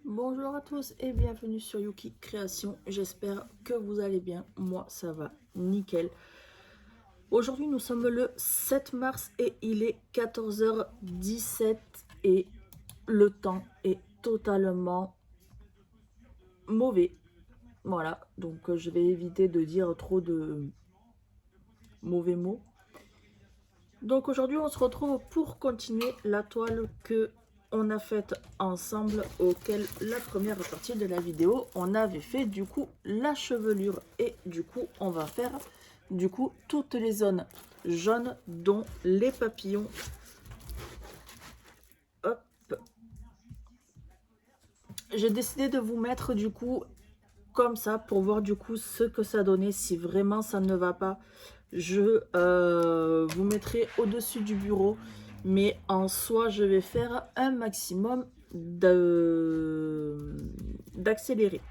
Bonjour à tous et bienvenue sur Yuki Création. J'espère que vous allez bien. Moi, ça va nickel. Aujourd'hui, nous sommes le 7 mars et il est 14h17 et le temps est totalement mauvais. Voilà, donc je vais éviter de dire trop de mauvais mots. Donc aujourd'hui, on se retrouve pour continuer la toile que on a faite ensemble, auquel la première partie de la vidéo, on avait fait du coup la chevelure. Et du coup, on va faire du coup toutes les zones jaunes, dont les papillons. Hop. J'ai décidé de vous mettre du coup comme ça pour voir du coup ce que ça donnait. Si vraiment ça ne va pas, je vous mettrai au-dessus du bureau, mais en soi je vais faire un maximum d'accélérer.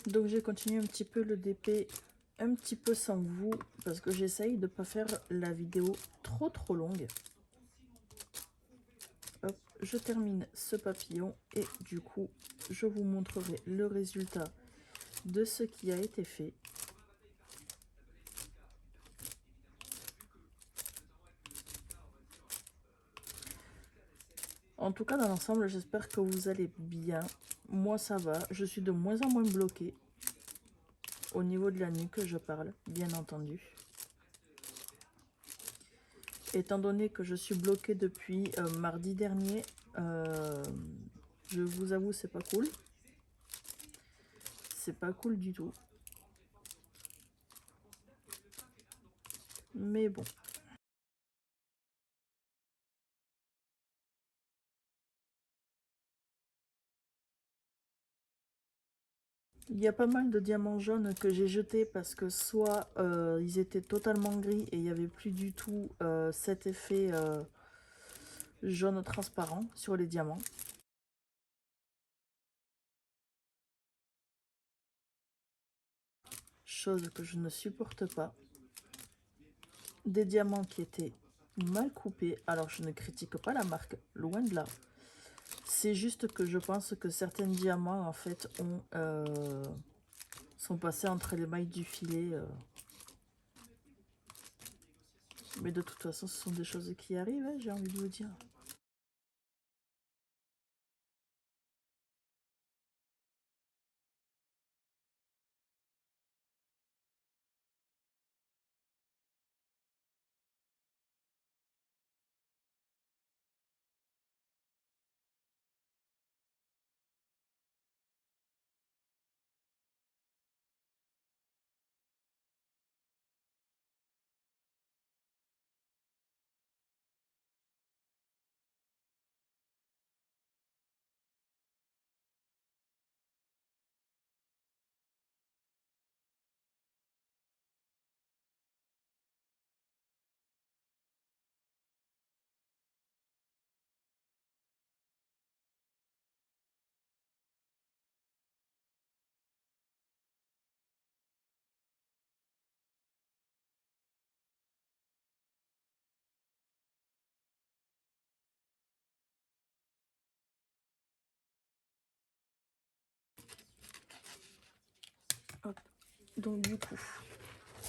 Donc j'ai continué un petit peu le DP, un petit peu sans vous, parce que j'essaye de ne pas faire la vidéo trop longue. Hop, je termine ce papillon et du coup, je vous montrerai le résultat de ce qui a été fait. En tout cas, dans l'ensemble, j'espère que vous allez bien. Moi, ça va. Je suis de moins en moins bloquée. Au niveau de la nuque, je parle, bien entendu. Étant donné que je suis bloquée depuis mardi dernier, je vous avoue, c'est pas cool. C'est pas cool du tout. Mais bon. Il y a pas mal de diamants jaunes que j'ai jetés parce que soit ils étaient totalement gris et il n'y avait plus du tout cet effet jaune transparent sur les diamants. Chose que je ne supporte pas. Des diamants qui étaient mal coupés. Alors je ne critique pas la marque, loin de là. C'est juste que je pense que certains diamants en fait sont passés entre les mailles du filet. Mais de toute façon ce sont des choses qui arrivent, hein, j'ai envie de vous dire. Hop. Donc du coup,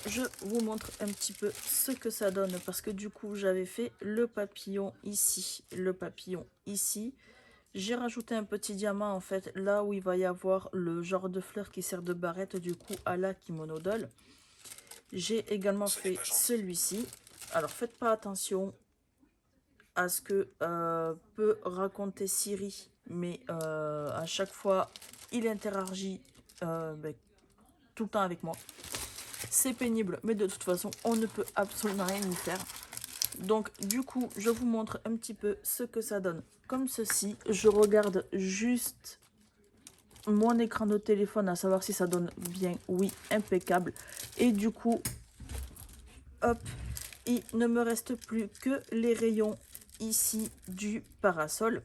je vous montre un petit peu ce que ça donne parce que du coup j'avais fait le papillon ici, le papillon ici. J'ai rajouté un petit diamant en fait là où il va y avoir le genre de fleur qui sert de barrette du coup à la kimono doll. J'ai également fait celui-ci. Alors faites pas attention à ce que peut raconter Siri, mais à chaque fois il interagit tout le temps avec moi. C'est pénible, mais de toute façon, on ne peut absolument rien y faire. Donc, du coup, je vous montre un petit peu ce que ça donne. Comme ceci, je regarde juste mon écran de téléphone, à savoir si ça donne bien. Oui, impeccable. Et du coup, hop, il ne me reste plus que les rayons ici du parasol.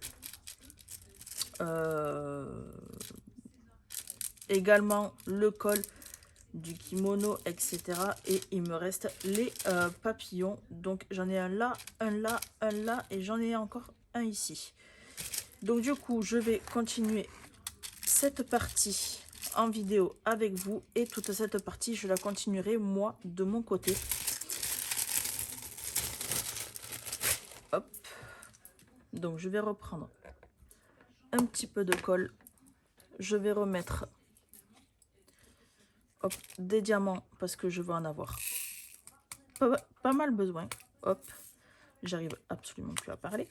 Également le col du kimono, etc. Et il me reste les papillons. Donc j'en ai un là, un là, un là et j'en ai encore un ici. Donc du coup, je vais continuer cette partie en vidéo avec vous et toute cette partie, je la continuerai moi de mon côté. Hop. Donc je vais reprendre un petit peu de colle. Je vais remettre hop, des diamants parce que je vais en avoir pas mal besoin. Hop, j'arrive absolument plus à parler.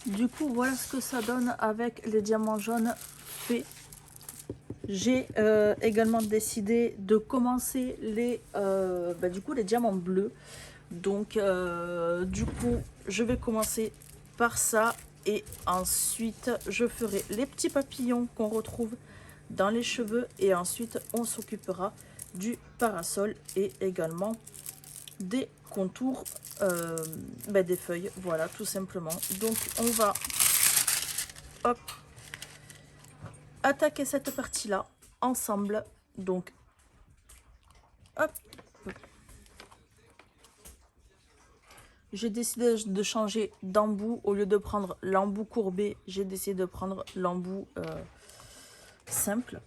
Du coup, voilà ce que ça donne avec les diamants jaunes faits. J'ai également décidé de commencer les diamants bleus. Donc, du coup, je vais commencer par ça. Et ensuite, je ferai les petits papillons qu'on retrouve dans les cheveux. Et ensuite, on s'occupera du parasol et également des contours des feuilles. Voilà, tout simplement. Donc, on va hop, attaquer cette partie-là ensemble. Donc, hop. J'ai décidé de changer d'embout. Au lieu de prendre l'embout courbé, j'ai décidé de prendre l'embout simple.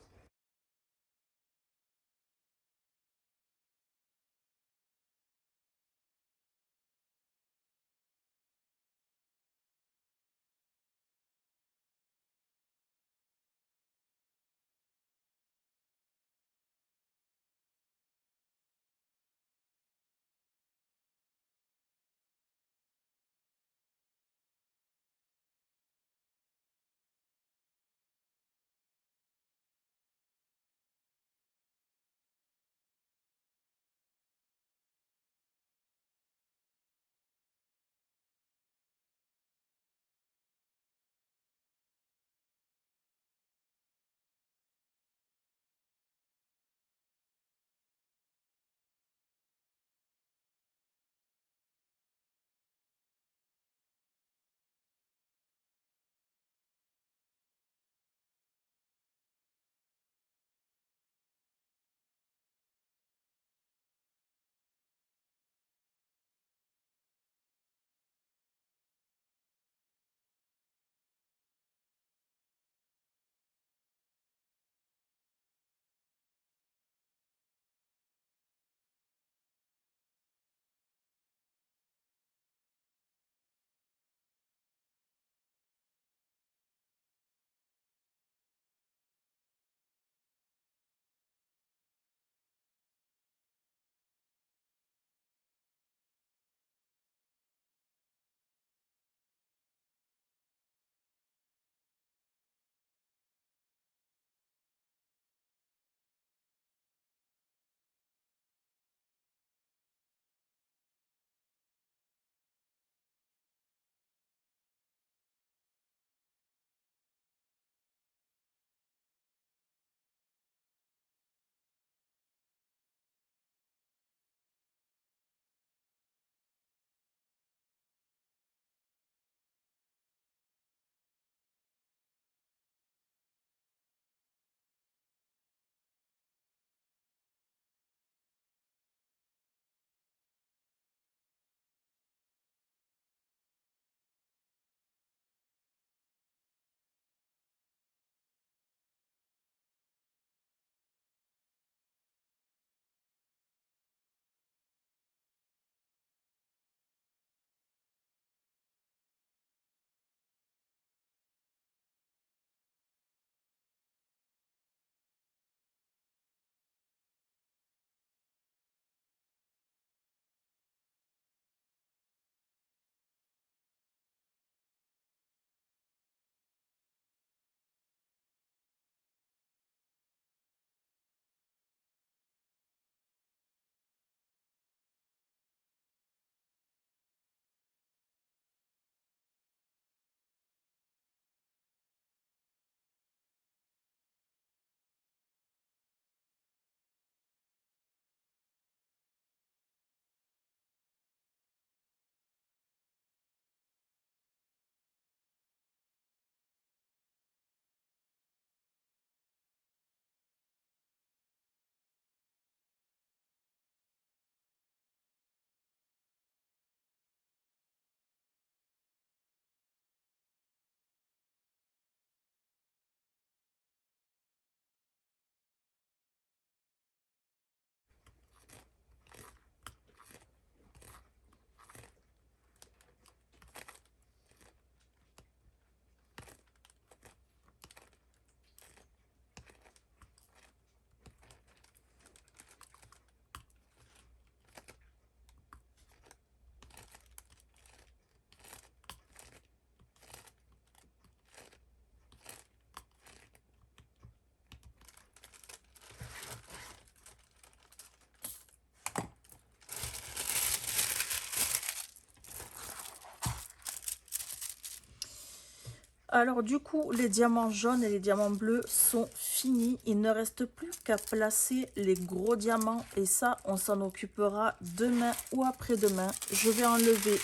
Alors du coup, les diamants jaunes et les diamants bleus sont finis. Il ne reste plus qu'à placer les gros diamants. Et ça, on s'en occupera demain ou après-demain. Je vais enlever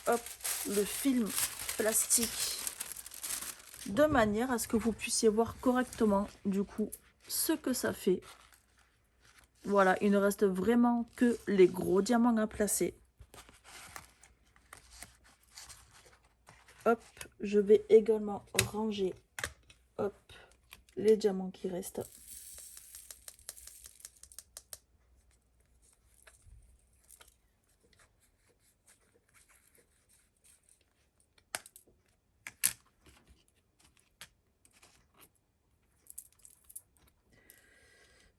hop, le film plastique de manière à ce que vous puissiez voir correctement du coup ce que ça fait. Voilà, il ne reste vraiment que les gros diamants à placer. Hop, je vais également ranger hop, les diamants qui restent.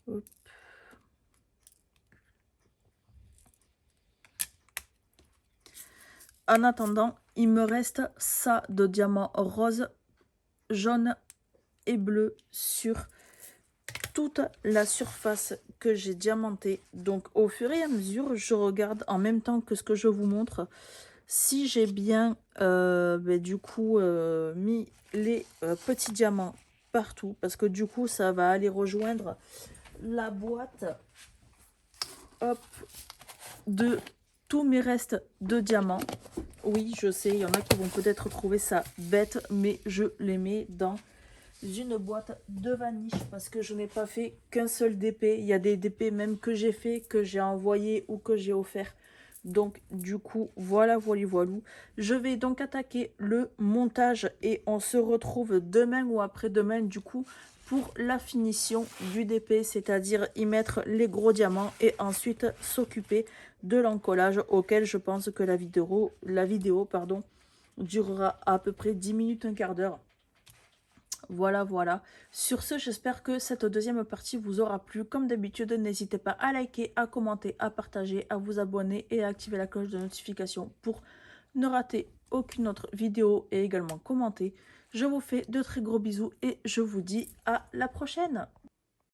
Hop. En attendant, il me reste ça de diamants rose, jaune et bleu sur toute la surface que j'ai diamantée. Donc au fur et à mesure, je regarde en même temps que ce que je vous montre si j'ai bien du coup mis les petits diamants partout, parce que du coup ça va aller rejoindre la boîte hop, de tous mes restes de diamants. Oui, je sais, il y en a qui vont peut-être trouver ça bête, mais je les mets dans une boîte de vaniche parce que je n'ai pas fait qu'un seul DP. Il y a des DP même que j'ai fait, que j'ai envoyé ou que j'ai offert. Donc du coup, voilà, voilou. Je vais donc attaquer le montage et on se retrouve demain ou après-demain du coup pour la finition du DP, c'est-à-dire y mettre les gros diamants et ensuite s'occuper de l'encollage auquel je pense que la vidéo durera à peu près 10 minutes, un quart d'heure. Voilà. Sur ce, j'espère que cette deuxième partie vous aura plu. Comme d'habitude, n'hésitez pas à liker, à commenter, à partager, à vous abonner et à activer la cloche de notification pour ne rater aucune autre vidéo et également commenter. Je vous fais de très gros bisous et je vous dis à la prochaine.